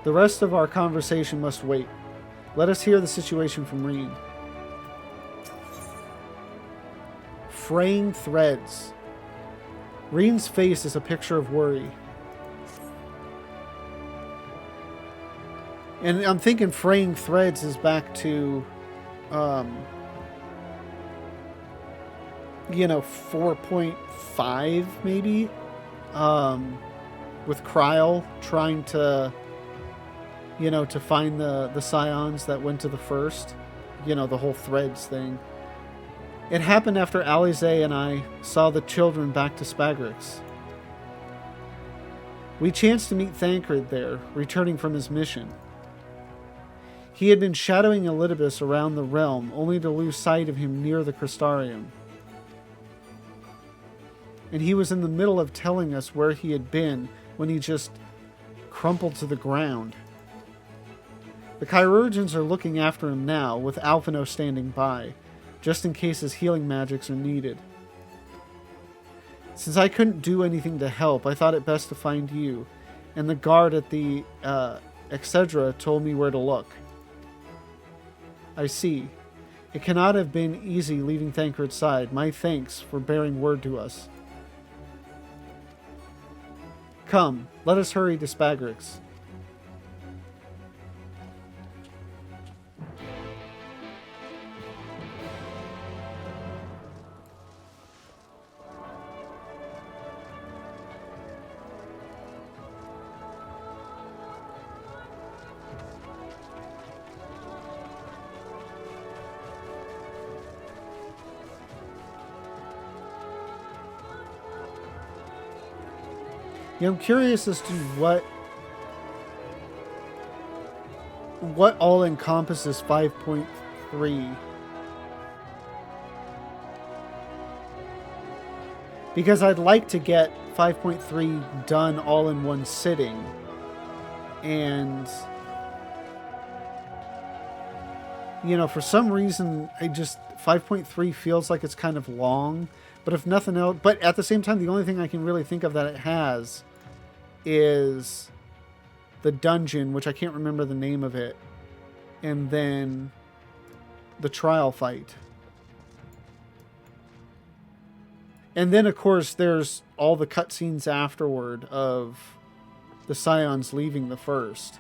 The rest of our conversation must wait. Let us hear the situation from Reen. Fraying threads. Reen's face is a picture of worry. And I'm thinking fraying threads is back to, 4.5 maybe? With Kryl trying to, to find the scions that went to the first. The whole threads thing. It happened after Alize and I saw the children back to Spagrix. We chanced to meet Thancred there, returning from his mission. He had been shadowing Elidibus around the realm, only to lose sight of him near the Crystarium. And he was in the middle of telling us where he had been when he just crumpled to the ground. The chirurgeons are looking after him now, with Alphino standing by, just in case his healing magics are needed. Since I couldn't do anything to help, I thought it best to find you, and the guard at the Excedra told me where to look. I see. It cannot have been easy leaving Thancred's side. My thanks for bearing word to us. Come, let us hurry to Spagrix. Yeah, I'm curious as to what all encompasses 5.3. Because I'd like to get 5.3 done all in one sitting. And for some reason 5.3 feels like it's kind of long, but if nothing else, but at the same time the only thing I can really think of that it has is the dungeon, which I can't remember the name of it, and then the trial fight. And then, of course, there's all the cutscenes afterward of the Scions leaving the first.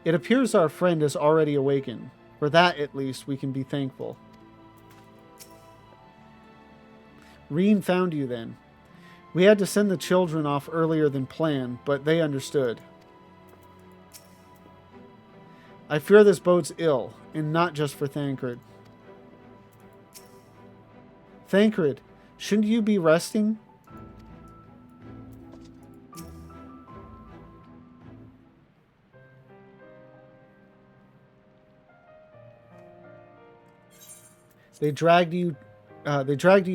It appears our friend is already awakened. For that, at least, we can be thankful. Reen found you then. We had to send the children off earlier than planned, but they understood. I fear this bodes ill, and not just for Thancred. Thancred, shouldn't you be resting? They dragged you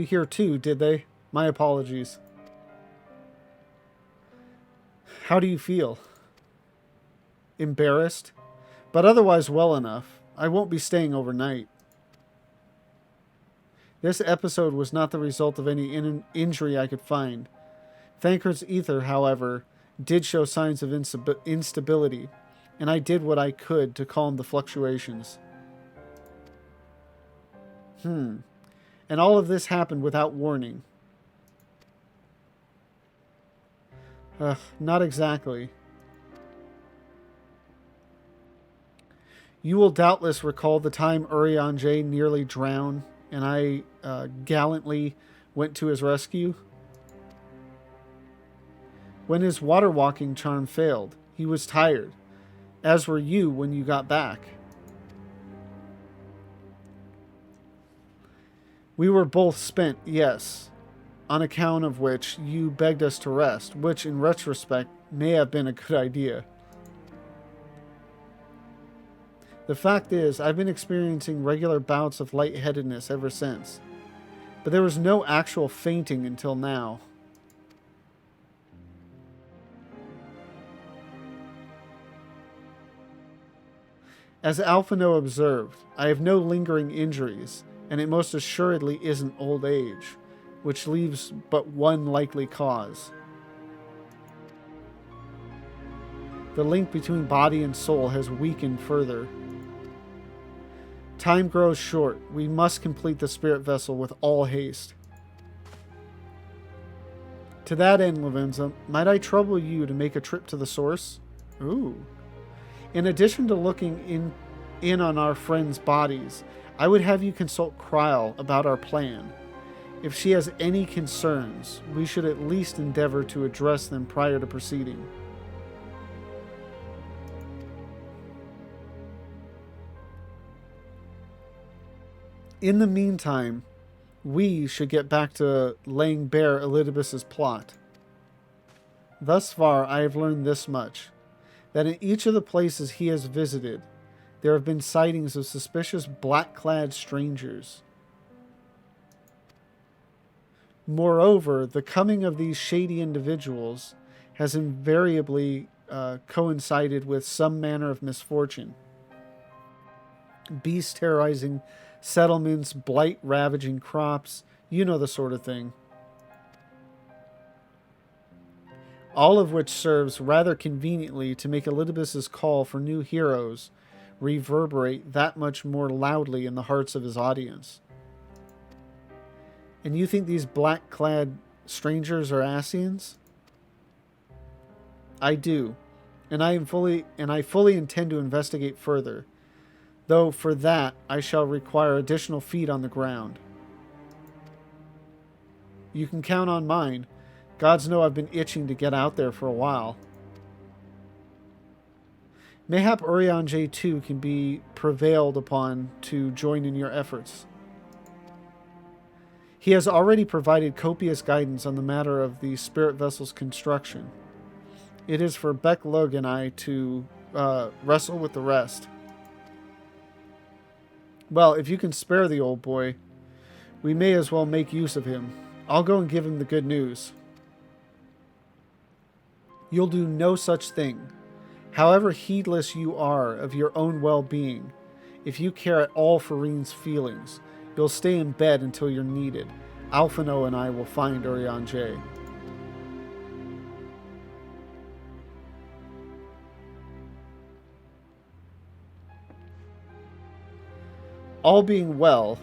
here too, did they? My apologies. How do you feel? Embarrassed? But otherwise well enough. I won't be staying overnight. This episode was not the result of any injury I could find. Thancred's ether, however, did show signs of instability, and I did what I could to calm the fluctuations. And all of this happened without warning. Not exactly. You will doubtless recall the time Urianger nearly drowned, and I gallantly went to his rescue. When his water-walking charm failed, he was tired, as were you when you got back. We were both spent, yes, on account of which you begged us to rest, which in retrospect may have been a good idea. The fact is, I've been experiencing regular bouts of lightheadedness ever since, but there was no actual fainting until now. As Alphino observed, I have no lingering injuries, and it most assuredly isn't old age. which leaves but one likely cause. The link between body and soul has weakened further. Time grows short. We must complete the spirit vessel with all haste. To that end, Lavenza, might I trouble you to make a trip to the source? Ooh. In addition to looking in on our friends' bodies, I would have you consult Kryl about our plan. If she has any concerns, we should at least endeavor to address them prior to proceeding. In the meantime, we should get back to laying bare Elidibus's plot. Thus far, I have learned this much, that in each of the places he has visited, there have been sightings of suspicious black-clad strangers. Moreover, the coming of these shady individuals has invariably coincided with some manner of misfortune. Beasts terrorizing settlements, blight ravaging crops, you know the sort of thing. All of which serves rather conveniently to make Elidibus's call for new heroes reverberate that much more loudly in the hearts of his audience. And you think these black-clad strangers are Ascians? I do, and I fully intend to investigate further. Though for that, I shall require additional feet on the ground. You can count on mine. Gods know I've been itching to get out there for a while. Mayhap Urianger too can be prevailed upon to join in your efforts. He has already provided copious guidance on the matter of the spirit vessel's construction. It is for Beck-Lug and I to wrestle with the rest. Well, if you can spare the old boy, we may as well make use of him. I'll go and give him the good news. You'll do no such thing. However heedless you are of your own well-being, if you care at all for Reen's feelings, you'll stay in bed until you're needed. Alphino and I will find Urianger. All being well,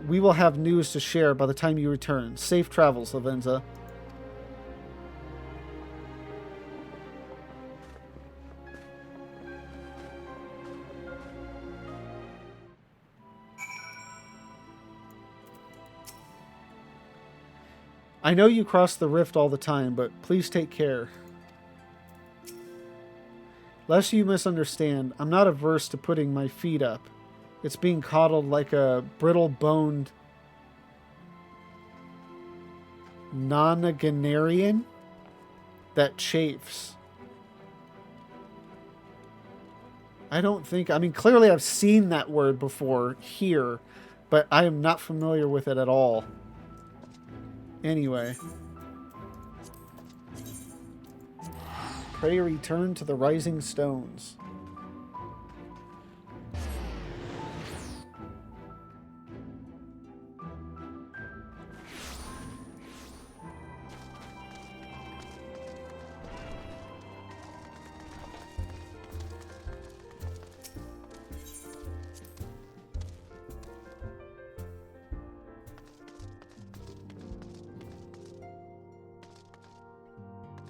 we will have news to share by the time you return. Safe travels, Lavenza. I know you cross the rift all the time, but please take care. Lest you misunderstand, I'm not averse to putting my feet up. It's being coddled like a brittle-boned nonagenarian that chafes. I mean, clearly I've seen that word before here, but I am not familiar with it at all. Anyway. Pray return to the rising stones.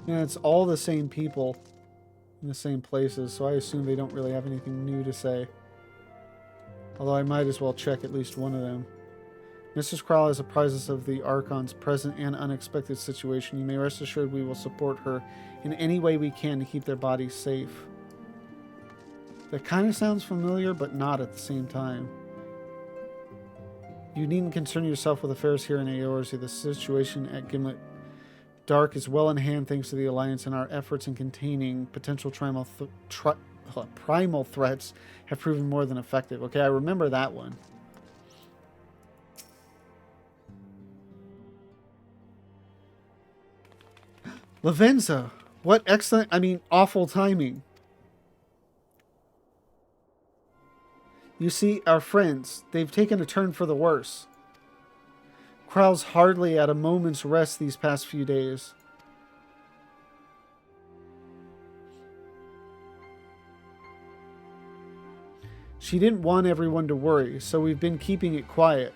Yeah, it's all the same people in the same places, so I assume they don't really have anything new to say. Although I might as well check at least one of them. Mrs. Kryl has apprised us of the Archon's present and unexpected situation. You may rest assured we will support her in any way we can to keep their bodies safe. That kind of sounds familiar, but not at the same time. You needn't concern yourself with affairs here in Eorzea. The situation at Gimlet Dark is well in hand thanks to the Alliance, and our efforts in containing potential primal threats have proven more than effective. Okay, I remember that one. Lavenza! What excellent, awful timing. You see, our friends, they've taken a turn for the worse. Krau's hardly at a moment's rest these past few days. She didn't want everyone to worry, so we've been keeping it quiet.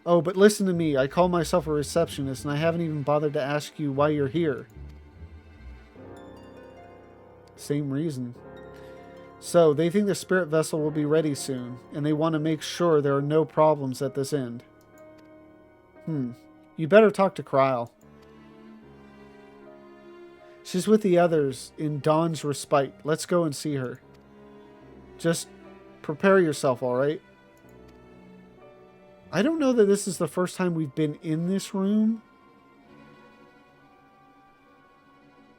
Oh, but listen to me. I call myself a receptionist, and I haven't even bothered to ask you why you're here. Same reason. So, they think the spirit vessel will be ready soon, and they want to make sure there are no problems at this end. You better talk to Kryle. She's with the others in Dawn's Respite. Let's go and see her. Just prepare yourself, alright? I don't know that this is the first time we've been in this room.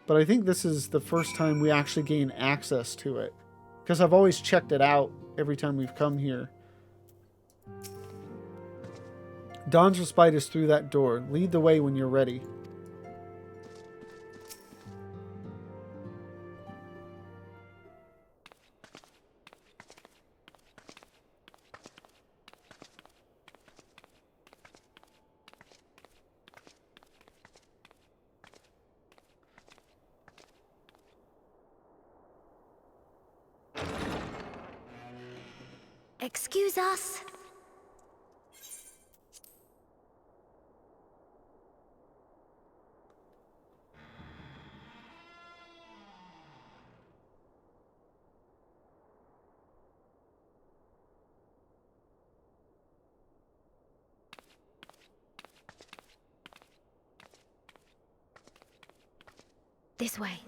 But I think this is the first time we actually gain access to it. Because I've always checked it out every time we've come here. Dawn's Respite is through that door. Lead the way when you're ready. Excuse us. This way.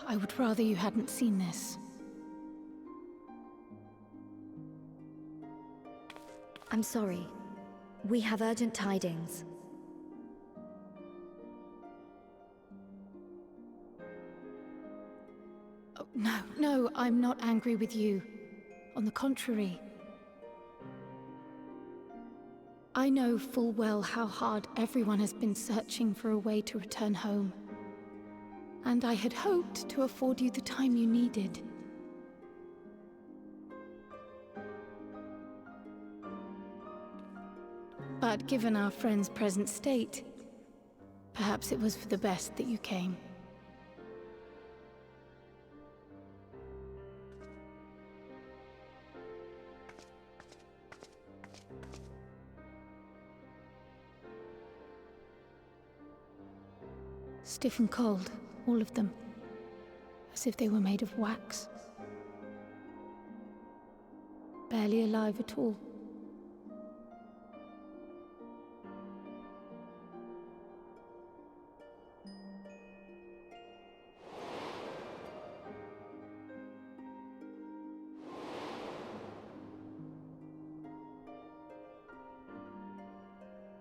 I would rather you hadn't seen this. I'm sorry. We have urgent tidings. Oh, no, I'm not angry with you. On the contrary. I know full well how hard everyone has been searching for a way to return home. And I had hoped to afford you the time you needed. But given our friend's present state, perhaps it was for the best that you came. Stiff and cold, all of them, as if they were made of wax. Barely alive at all.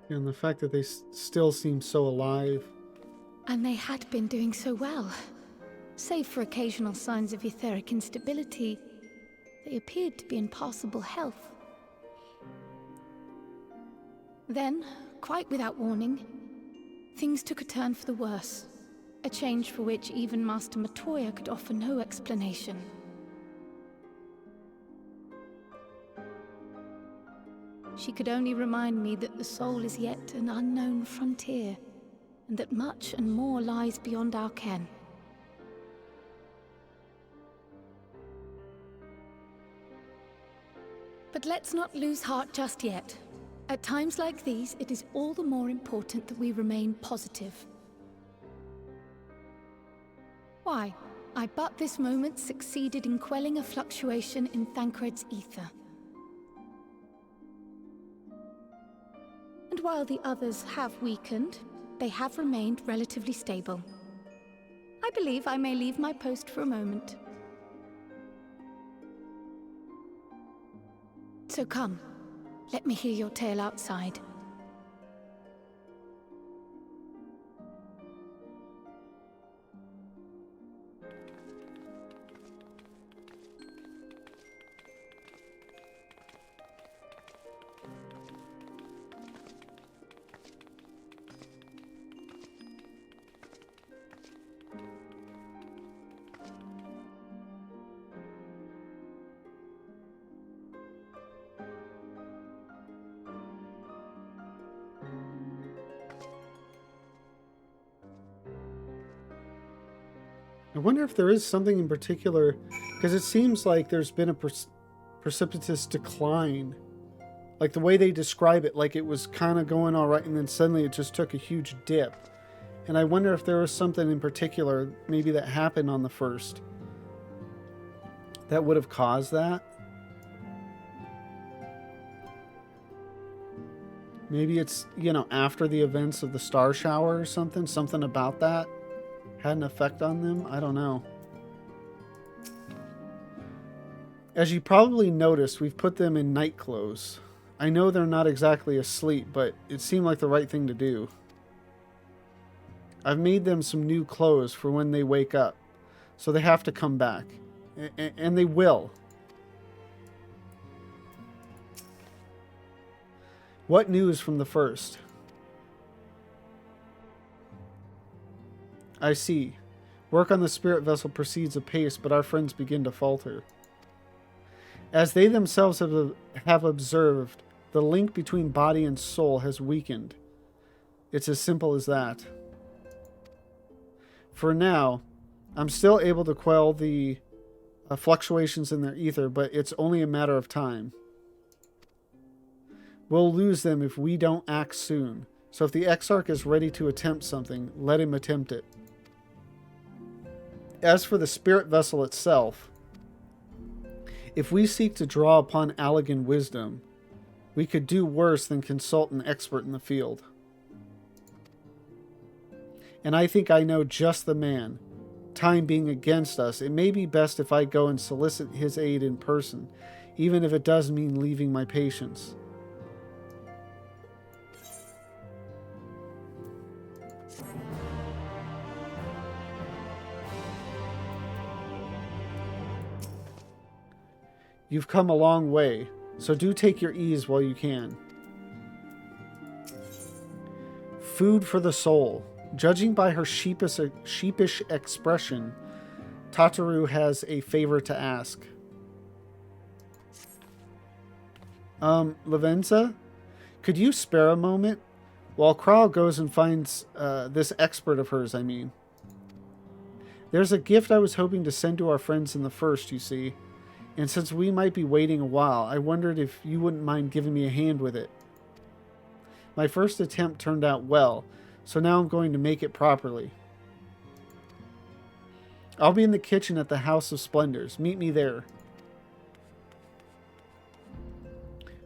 And the fact that they still seem so alive. And they had been doing so well. Save for occasional signs of etheric instability, they appeared to be in passable health. Then, quite without warning, things took a turn for the worse. A change for which even Master Matoya could offer no explanation. She could only remind me that the soul is yet an unknown frontier, and that much and more lies beyond our ken. But let's not lose heart just yet. At times like these, it is all the more important that we remain positive. Why? I but this moment succeeded in quelling a fluctuation in Thancred's ether. And while the others have weakened, they have remained relatively stable. I believe I may leave my post for a moment. So come, let me hear your tale outside. I wonder if there is something in particular, because it seems like there's been a precipitous decline. Like the way they describe it, like it was kind of going all right and then suddenly it just took a huge dip. And I wonder if there was something in particular, maybe that happened on the first, that would have caused that. Maybe it's, you know, after the events of the star shower or something. Something about that had an effect on them. I don't know. As you probably noticed, we've put them in night clothes. I know they're not exactly asleep, but it seemed like the right thing to do. I've made them some new clothes for when they wake up, so they have to come back. And they will. What news from the first? I see. Work on the spirit vessel proceeds apace, but our friends begin to falter. As they themselves have observed, the link between body and soul has weakened. It's as simple as that. For now, I'm still able to quell the fluctuations in their ether, but it's only a matter of time. We'll lose them if we don't act soon. So if the Exarch is ready to attempt something, let him attempt it. As for the spirit vessel itself, if we seek to draw upon Allegan wisdom, we could do worse than consult an expert in the field. And I think I know just the man. Time being against us, it may be best if I go and solicit his aid in person, even if it does mean leaving my patients. You've come a long way, so do take your ease while you can. Food for the soul. Judging by her sheepish expression, Tataru has a favor to ask. Lavenza, could you spare a moment? While Kral goes and finds this expert of hers, I mean. There's a gift I was hoping to send to our friends in the first, you see. And since we might be waiting a while, I wondered if you wouldn't mind giving me a hand with it. My first attempt turned out well, so now I'm going to make it properly. I'll be in the kitchen at the House of Splendors. Meet me there.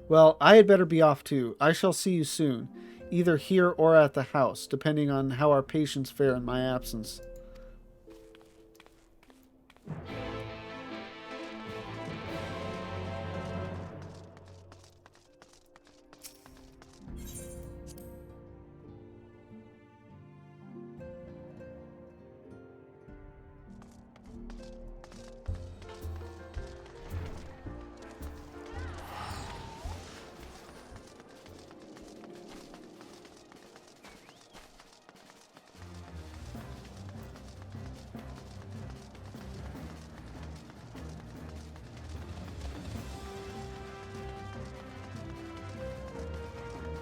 Well, I had better be off too. I shall see you soon, either here or at the house, depending on how our patients fare in my absence.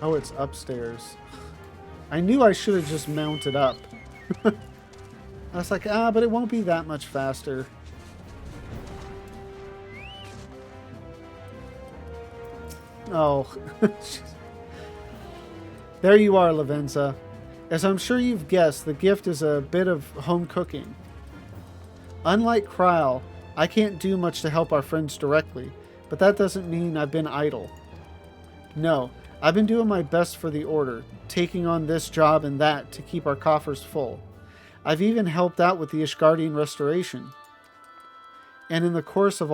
Oh, it's upstairs. I knew I should have just mounted up. I was like, but it won't be that much faster. Oh. There you are, Lavenza. As I'm sure you've guessed, the gift is a bit of home cooking. Unlike Kryl, I can't do much to help our friends directly, but that doesn't mean I've been idle. No, I've been doing my best for the Order, taking on this job and that to keep our coffers full. I've even helped out with the Ishgardian restoration. And in the course of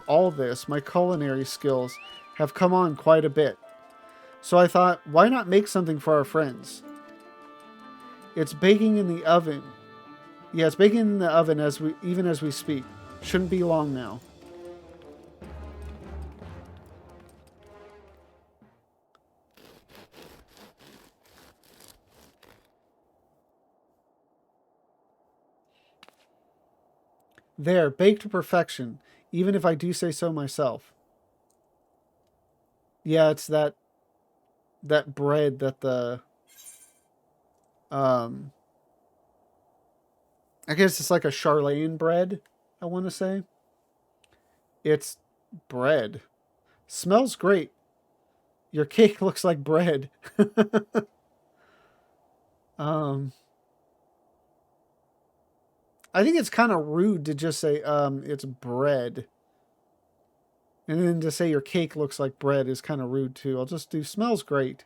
all this, my culinary skills have come on quite a bit. So I thought, why not make something for our friends? It's baking in the oven. Yeah, it's baking in the oven even as we speak. Shouldn't be long now. There, baked to perfection, even if I do say so myself. Yeah, it's that bread that the I guess it's like a Charlene bread, I want to say. It's bread. Smells great. Your cake looks like bread. I think it's kind of rude to just say, it's bread. And then to say your cake looks like bread is kind of rude too. I'll just do smells great.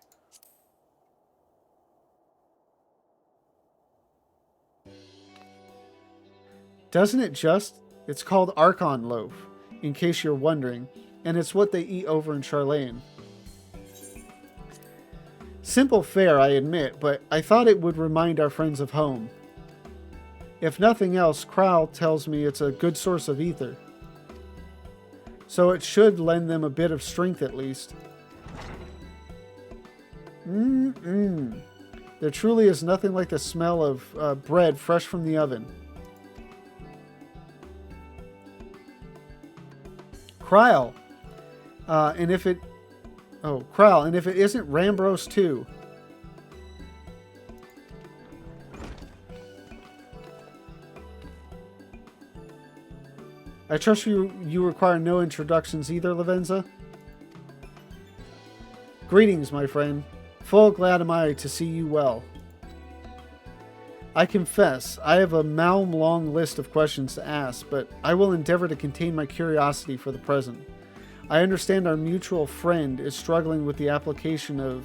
Doesn't it just? It's called Archon Loaf, in case you're wondering, and it's what they eat over in Charlene. Simple fare, I admit, but I thought it would remind our friends of home. If nothing else, Kryl tells me it's a good source of ether. So it should lend them a bit of strength at least. There truly is nothing like the smell of bread fresh from the oven. Kryl. And if it isn't Rambros too. I trust you require no introductions either, Lavenza? Greetings, my friend. Full glad am I to see you well. I confess, I have a long list of questions to ask, but I will endeavor to contain my curiosity for the present. I understand our mutual friend is struggling with the application of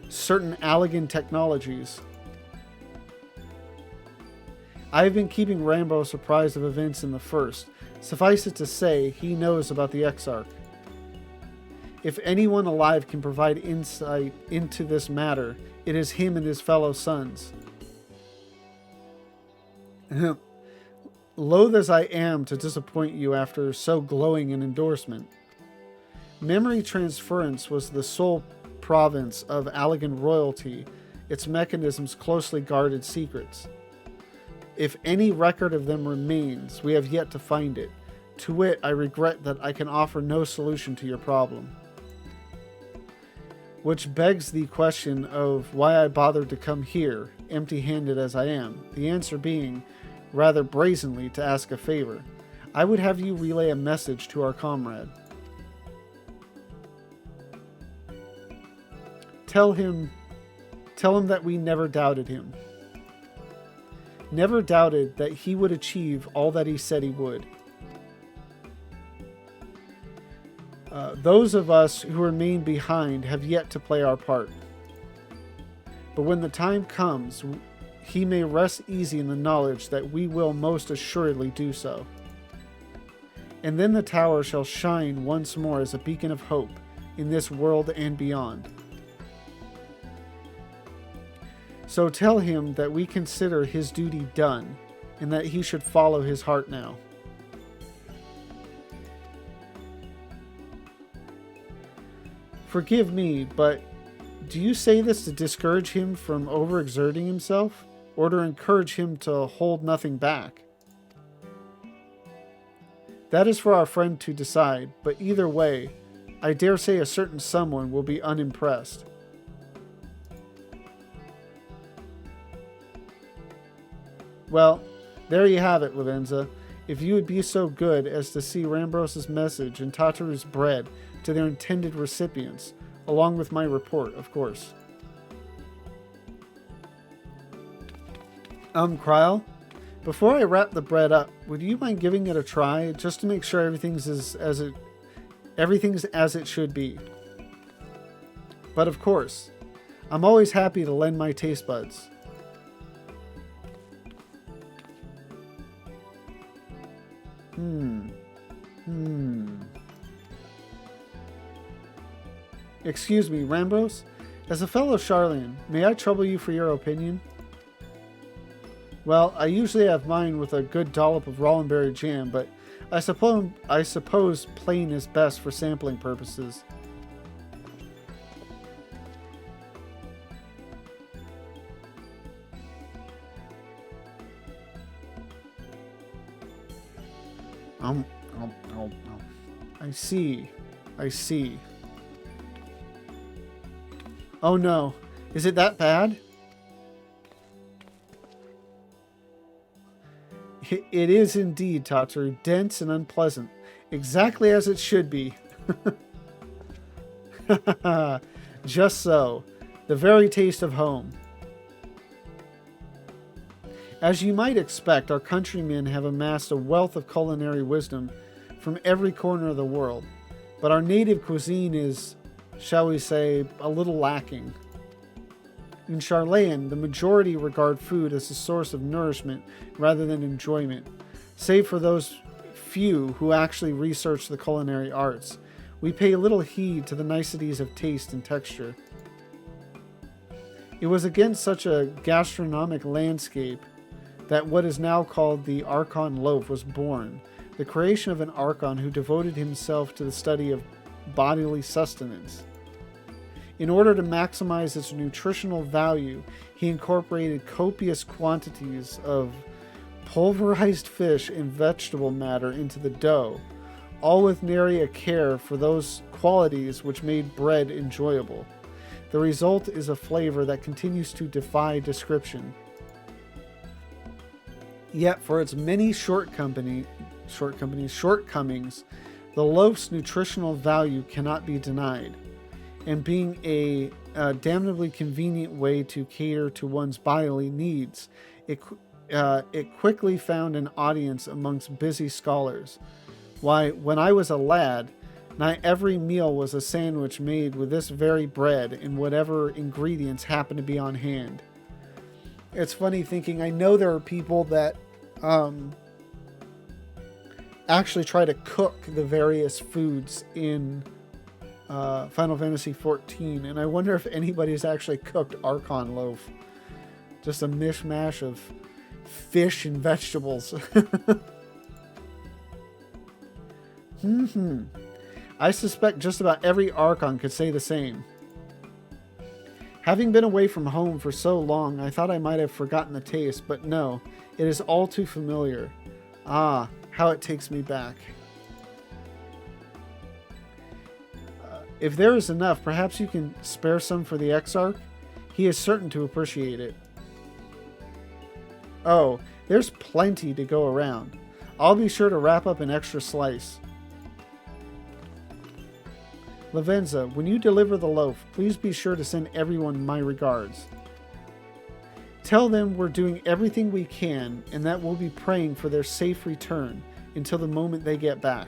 certain Allegan technologies. I have been keeping Rambos apprised of events in the First. Suffice it to say, he knows about the Exarch. If anyone alive can provide insight into this matter, it is him and his fellow sons. Loath as I am to disappoint you after so glowing an endorsement, memory transference was the sole province of Allegan royalty, its mechanisms closely guarded secrets. If any record of them remains, we have yet to find it. To wit, I regret that I can offer no solution to your problem. Which begs the question of why I bothered to come here, empty-handed as I am, the answer being, rather brazenly, to ask a favor. I would have you relay a message to our comrade. Tell him that we never doubted him. Never doubted that he would achieve all that he said he would. Those of us who remain behind have yet to play our part. But when the time comes, he may rest easy in the knowledge that we will most assuredly do so. And then the tower shall shine once more as a beacon of hope in this world and beyond. So tell him that we consider his duty done, and that he should follow his heart now. Forgive me, but do you say this to discourage him from overexerting himself, or to encourage him to hold nothing back? That is for our friend to decide, but either way, I dare say a certain someone will be unimpressed. Well, there you have it, Lavenza. If you would be so good as to see Rambros' message and Tataru's bread to their intended recipients, along with my report, of course. Kryl? Before I wrap the bread up, would you mind giving it a try just to make sure everything's as it should be? But of course, I'm always happy to lend my taste buds. Excuse me, Rambros? As a fellow Charlian, may I trouble you for your opinion? Well, I usually have mine with a good dollop of Rollenberry jam, but I suppose plain is best for sampling purposes. I see. Oh no, is it that bad? It is indeed, Tataru, dense and unpleasant, exactly as it should be. Just so, the very taste of home. As you might expect, our countrymen have amassed a wealth of culinary wisdom from every corner of the world, but our native cuisine is, shall we say, a little lacking. In Charlayan, the majority regard food as a source of nourishment rather than enjoyment, save for those few who actually research the culinary arts. We pay little heed to the niceties of taste and texture. It was against such a gastronomic landscape that what is now called the Archon Loaf was born, the creation of an Archon who devoted himself to the study of bodily sustenance. In order to maximize its nutritional value, he incorporated copious quantities of pulverized fish and vegetable matter into the dough, all with nary a care for those qualities which made bread enjoyable. The result is a flavor that continues to defy description. Yet for its many shortcomings, the loaf's nutritional value cannot be denied. And being a damnably convenient way to cater to one's bodily needs, it quickly found an audience amongst busy scholars. Why, when I was a lad, nigh every meal was a sandwich made with this very bread and whatever ingredients happened to be on hand. It's funny thinking, I know there are people that actually try to cook the various foods in Final Fantasy XIV, and I wonder if anybody's actually cooked Archon Loaf. Just a mishmash of fish and vegetables. I suspect just about every Archon could say the same. Having been away from home for so long, I thought I might have forgotten the taste, but no, it is all too familiar. Ah, how it takes me back. If there is enough, perhaps you can spare some for the Exarch? He is certain to appreciate it. Oh, there's plenty to go around. I'll be sure to wrap up an extra slice. Lavenza, when you deliver the loaf, please be sure to send everyone my regards. Tell them we're doing everything we can and that we'll be praying for their safe return until the moment they get back.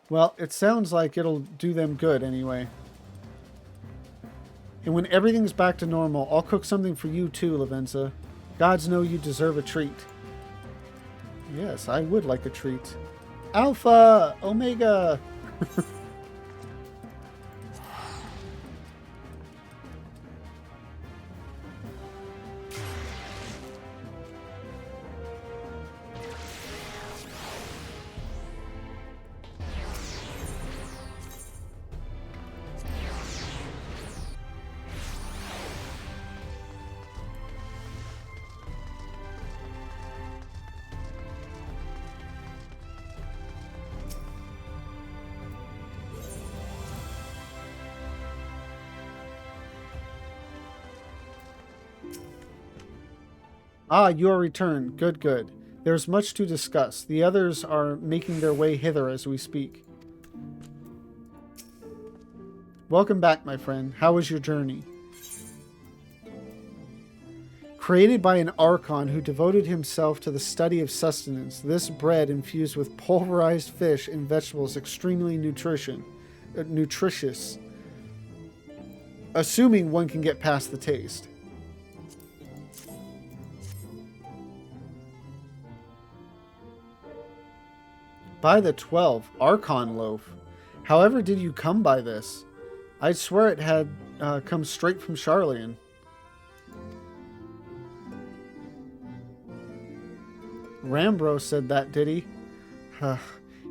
Well, it sounds like it'll do them good anyway. And when everything's back to normal, I'll cook something for you too, Lavenza. Gods know you deserve a treat. Yes, I would like a treat. Alpha! Omega! Ah, you are returned. Good, good. There's much to discuss. The others are making their way hither as we speak. Welcome back, my friend. How was your journey? Created by an Archon who devoted himself to the study of sustenance, this bread infused with pulverized fish and vegetables extremely nutritious, assuming one can get past the taste. By the 12, Archon Loaf. However did you come by this? I'd swear it had come straight from Charlian. Rambro said that, did he?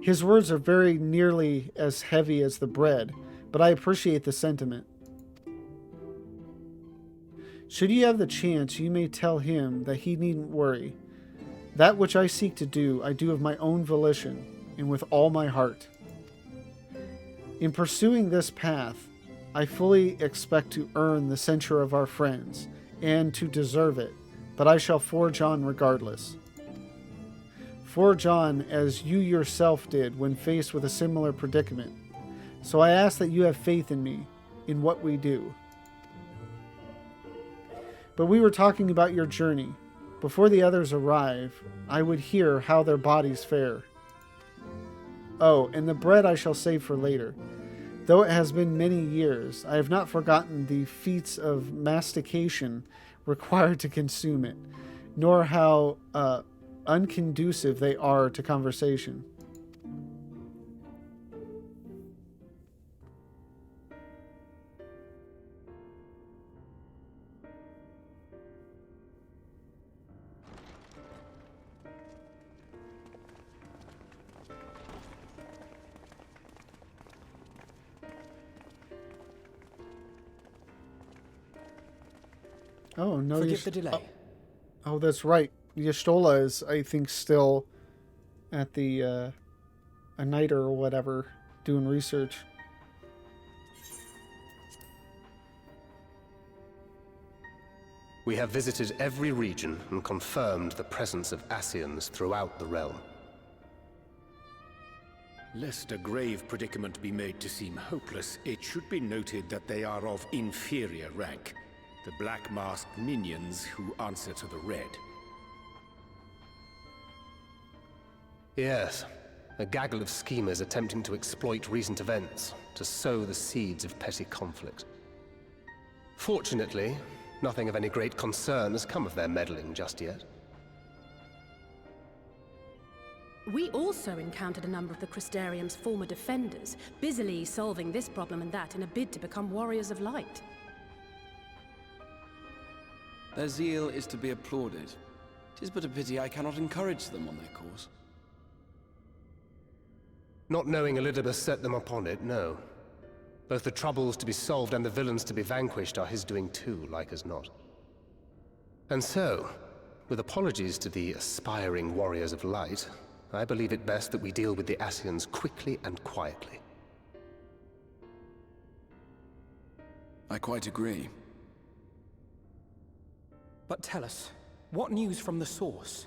His words are very nearly as heavy as the bread, but I appreciate the sentiment. Should you have the chance, you may tell him that he needn't worry. That which I seek to do, I do of my own volition, and with all my heart. In pursuing this path, I fully expect to earn the censure of our friends, and to deserve it, but I shall forge on regardless. Forge on as you yourself did when faced with a similar predicament. So I ask that you have faith in me, in what we do. But we were talking about your journey. Before the others arrive, I would hear how their bodies fare. Oh, and the bread I shall save for later. Though it has been many years, I have not forgotten the feats of mastication required to consume it, nor how unconducive they are to conversation. Oh, no. Forgive the delay. Oh, that's right. Y'shtola is, I think, still at the a night or whatever doing research. We have visited every region and confirmed the presence of Ascians throughout the realm. Lest a grave predicament be made to seem hopeless, it should be noted that they are of inferior rank. The black-masked minions who answer to the Red. Yes, a gaggle of schemers attempting to exploit recent events to sow the seeds of petty conflict. Fortunately, nothing of any great concern has come of their meddling just yet. We also encountered a number of the Crystarium's former defenders, busily solving this problem and that in a bid to become warriors of light. Their zeal is to be applauded. 'Tis but a pity I cannot encourage them on their course. Not knowing Elidibus set them upon it, no. Both the troubles to be solved and the villains to be vanquished are his doing too, like as not. And so, with apologies to the aspiring warriors of light, I believe it best that we deal with the Ascians quickly and quietly. I quite agree. But tell us, what news from the source?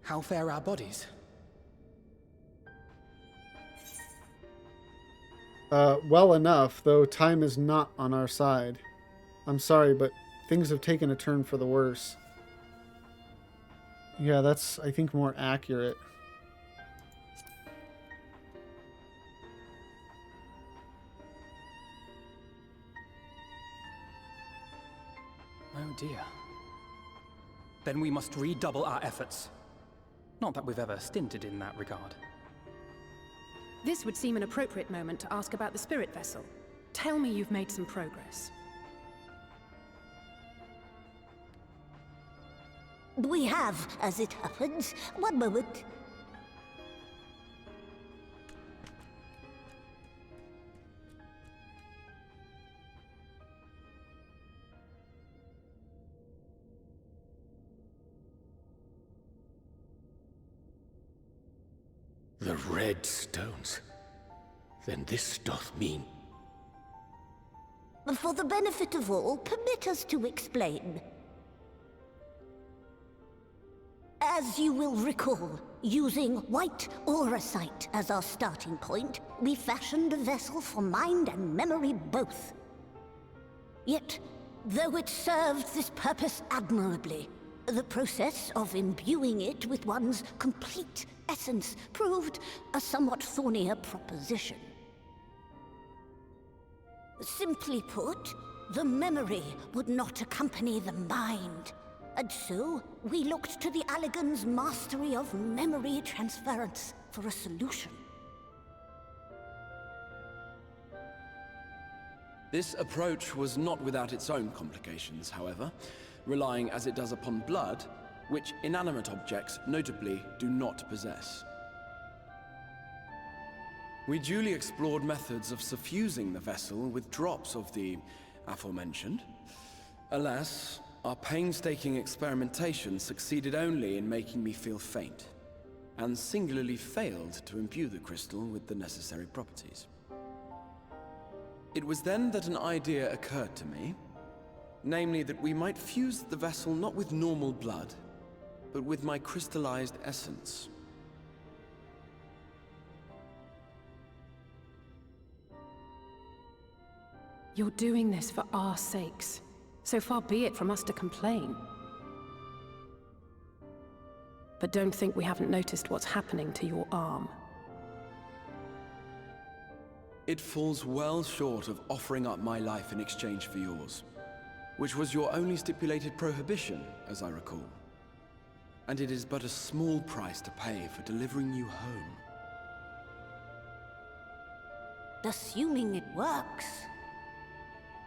How fare our bodies? Well enough, though time is not on our side. I'm sorry, but things have taken a turn for the worse. Yeah, that's, I think, more accurate. Oh dear. Then we must redouble our efforts. Not that we've ever stinted in that regard. This would seem an appropriate moment to ask about the spirit vessel. Tell me you've made some progress. We have, as it happens. One moment. The red stones. Then this doth mean... For the benefit of all, permit us to explain. As you will recall, using white auracite as our starting point, we fashioned a vessel for mind and memory both. Yet, though it served this purpose admirably, the process of imbuing it with one's complete essence proved a somewhat thornier proposition. Simply put, the memory would not accompany the mind, and so we looked to the Allegan's mastery of memory transference for a solution. This approach was not without its own complications, however, relying as it does upon blood, which inanimate objects notably do not possess. We duly explored methods of suffusing the vessel with drops of the aforementioned. Alas, our painstaking experimentation succeeded only in making me feel faint, and singularly failed to imbue the crystal with the necessary properties. It was then that an idea occurred to me, namely that we might fuse the vessel not with normal blood, but with my crystallized essence. You're doing this for our sakes. So far be it from us to complain. But don't think we haven't noticed what's happening to your arm. It falls well short of offering up my life in exchange for yours, which was your only stipulated prohibition, as I recall. And it is but a small price to pay for delivering you home. Assuming it works.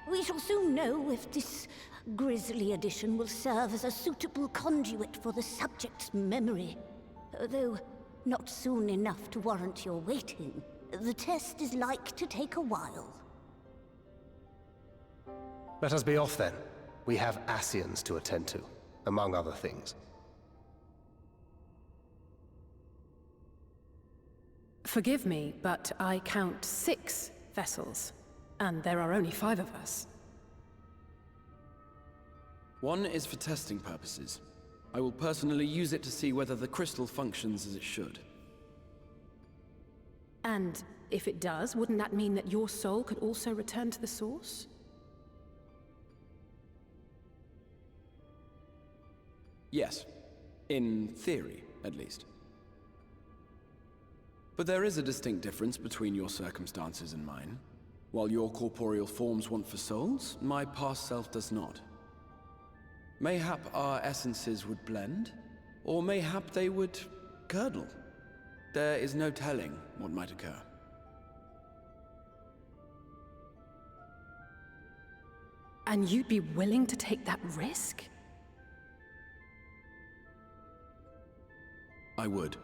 We shall soon know if this grisly addition will serve as a suitable conduit for the subject's memory. Though not soon enough to warrant your waiting. The test is like to take a while. Let us be off then. We have Ascians to attend to, among other things. Forgive me, but I count 6 vessels, and there are only 5 of us. One is for testing purposes. I will personally use it to see whether the crystal functions as it should. And if it does, wouldn't that mean that your soul could also return to the source? Yes. In theory, at least. But there is a distinct difference between your circumstances and mine. While your corporeal forms want for souls, my past self does not. Mayhap our essences would blend, or mayhap they would curdle. There is no telling what might occur. And you'd be willing to take that risk? I would.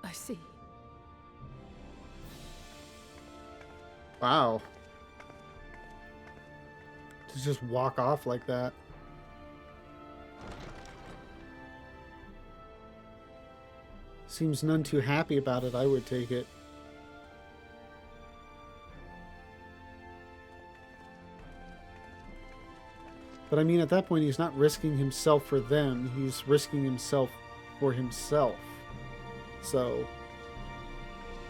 I see. Wow. To just walk off like that. Seems none too happy about it, I would take it. But I mean, at that point, he's not risking himself for them. He's risking himself for himself. So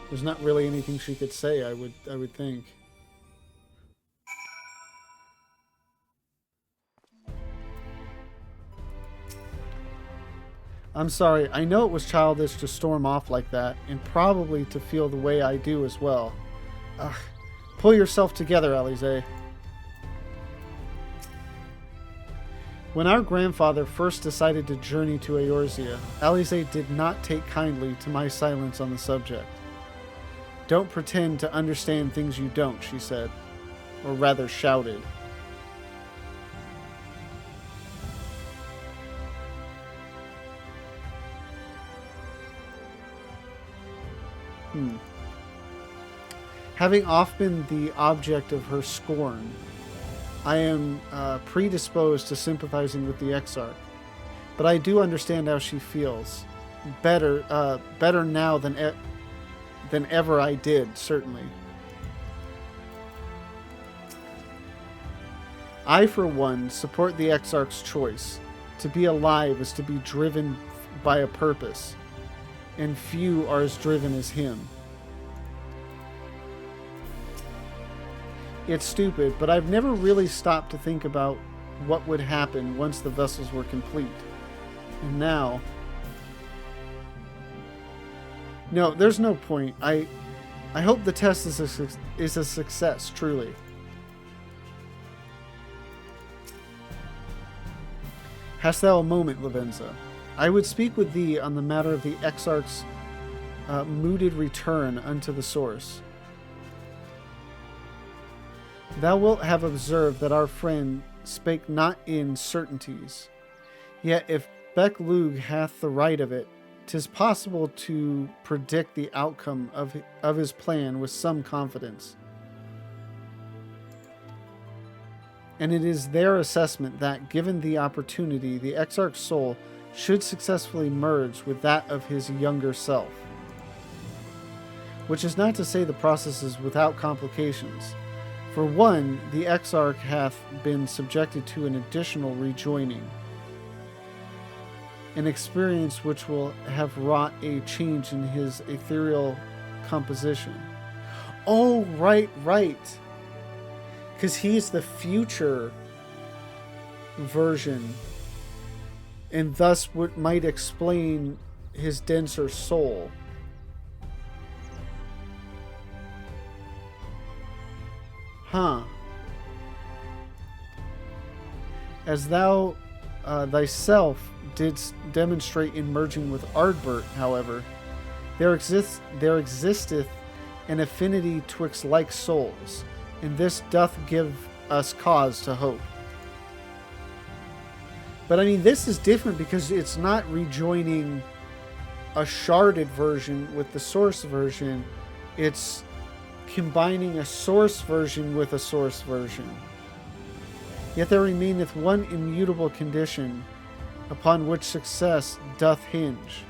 there's not really anything she could say, I would think. I'm sorry, I know it was childish to storm off like that, and probably to feel the way I do as well. Ugh. Pull yourself together, Alize. When our grandfather first decided to journey to Eorzea, Alize did not take kindly to my silence on the subject. Don't pretend to understand things you don't, she said. Or rather shouted. Having oft been the object of her scorn, I am predisposed to sympathizing with the Exarch, but I do understand how she feels. Better now than ever I did, certainly. I, for one, support the Exarch's choice. To be alive is to be driven by a purpose, and few are as driven as him. It's stupid, but I've never really stopped to think about what would happen once the vessels were complete. And now... No, there's no point. I hope the test is a success, truly. Hast thou a moment, Lavenza? I would speak with thee on the matter of the Exarch's mooted return unto the source. Thou wilt have observed that our friend spake not in certainties. Yet if Beck-Lug hath the right of it, 'tis possible to predict the outcome of his plan with some confidence. And it is their assessment that, given the opportunity, the Exarch's soul should successfully merge with that of his younger self. Which is not to say the process is without complications. For one, the Exarch hath been subjected to an additional rejoining, an experience which will have wrought a change in his ethereal composition. Oh, right. Because he's the future version, and thus might explain his denser soul. Huh. As thou thyself didst demonstrate in merging with Ardbert, however, there existeth an affinity twixt like souls, and this doth give us cause to hope. But I mean, this is different because it's not rejoining a sharded version with the source version. It's combining a source version with a source version. Yet there remaineth one immutable condition upon which success doth hinge.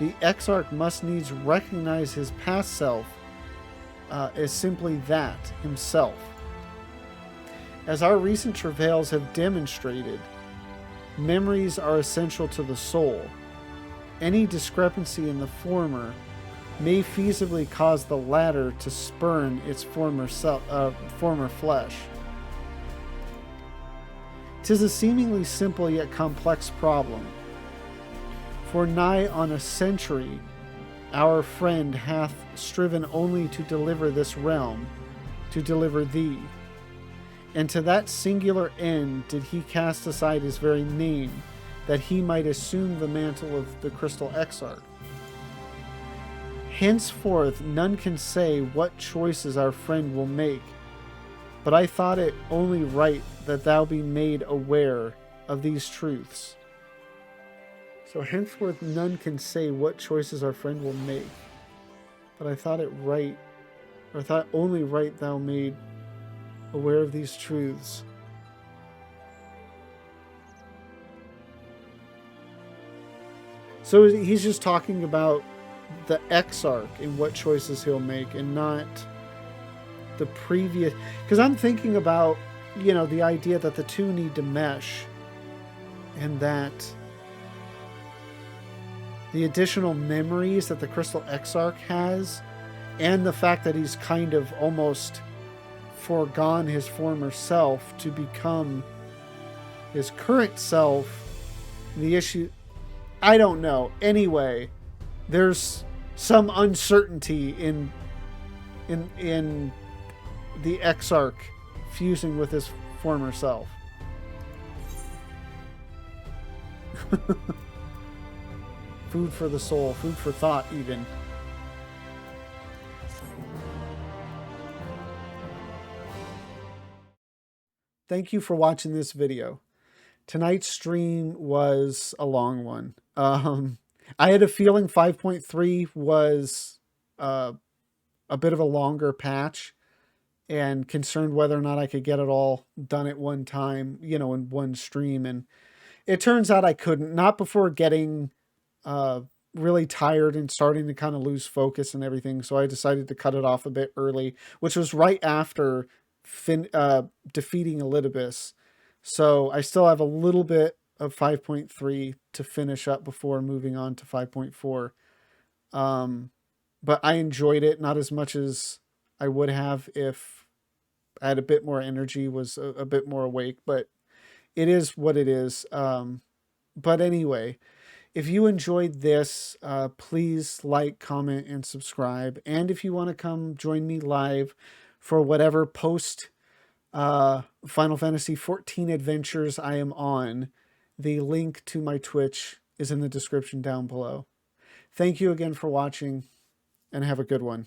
The Exarch must needs recognize his past self as simply that, himself. As our recent travails have demonstrated, memories are essential to the soul. Any discrepancy in the former may feasibly cause the latter to spurn its former flesh. 'Tis a seemingly simple yet complex problem. For nigh on a century, our friend hath striven only to deliver this realm, to deliver thee. And to that singular end did he cast aside his very name, that he might assume the mantle of the Crystal Exarch. Henceforth none can say what choices our friend will make, but I thought it only right that thou be made aware of these truths. So henceforth none can say what choices our friend will make, but I thought it right, or thought only right thou made aware of these truths. So he's just talking about the Exarch and what choices he'll make, and not the previous. Because I'm thinking about, you know, the idea that the two need to mesh, and that the additional memories that the Crystal Exarch has, and the fact that he's kind of almost foregone his former self to become his current self. The issue, I don't know. Anyway, there's some uncertainty in the Exarch fusing with his former self. Food for the soul, food for thought even. Thank you for watching this video. Tonight's stream was a long one. I had a feeling 5.3 was a bit of a longer patch, and concerned whether or not I could get it all done at one time, you know, in one stream. And it turns out I couldn't, not before getting really tired and starting to kind of lose focus and everything. So I decided to cut it off a bit early, which was right after defeating Elidibus. So I still have a little bit of 5.3 to finish up before moving on to 5.4. But I enjoyed it, not as much as I would have if I had a bit more energy, was a bit more awake, but it is what it is. But anyway, if you enjoyed this, please like, comment, and subscribe. And if you want to come join me live for whatever post Final Fantasy XIV adventures I am on, the link to my Twitch is in the description down below. Thank you again for watching, and have a good one.